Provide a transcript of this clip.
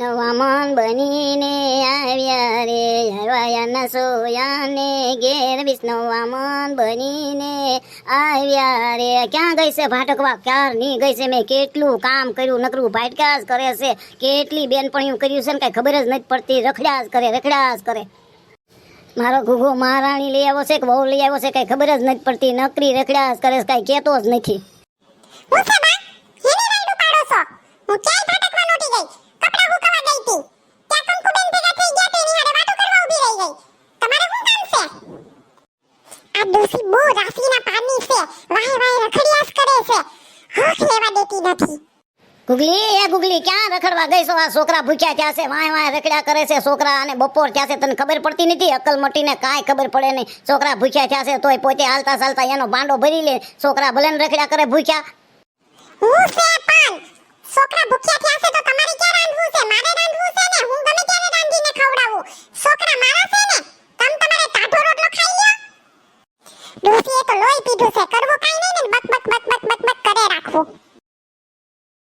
નવામન બનીને આવ્યા રે આવ્યા નસોયાને ઘેર વિષ્ણવામન બનીને આવ્યા રે. ક્યાં ગઈ છે ભાટકવા? ક્યારની ગઈ છે? મેં કેટલું કામ કર્યું, નકરું ભાટકા જ કરે છે. કેટલી બેનપણીઓ કર્યું છે ને કાંઈ ખબર જ નથી પડતી. રખડ્યા જ કરે. મારો ઘૂઘો મહારાણી લઈ આવ્યો છે કે બહુ લઈ આવ્યો છે કાંઈ ખબર જ નથી પડતી. નકરી રખડ્યા જ કરે છે, કાંઈ કહેતો જ નથી. ગુગલી ક્યાં રખડવા ગઈ છો? આ છોકરા ભૂખ્યા થયા છે, વાય રખડ્યા કરે છે છોકરા, અને બપોર થયા છે, તને ખબર પડતી નથી? અકલ મટીને કાંઈ ખબર પડે નહીં. છોકરા ભૂખ્યા થયા છે તોય પોતે હાલતા ચાલતા એનો ભાંડો ભરી લે. છોકરા ભલે રખડ્યા કરે ભૂખ્યા. છોકરા ભૂખ્યા થયા છે તો તમારે ક્યાં રાંધવું છે? મારે રાંધવું છે ને. હું ગમે ત્યારે રાંધીને ખવડાવું. છોકરા મારા છે ને. તમારે ટાઢો રોટલો ખાઈ લ્યો. ડોસીએ તો લોહી પીધું છે, કરવું કાઈ નહીં.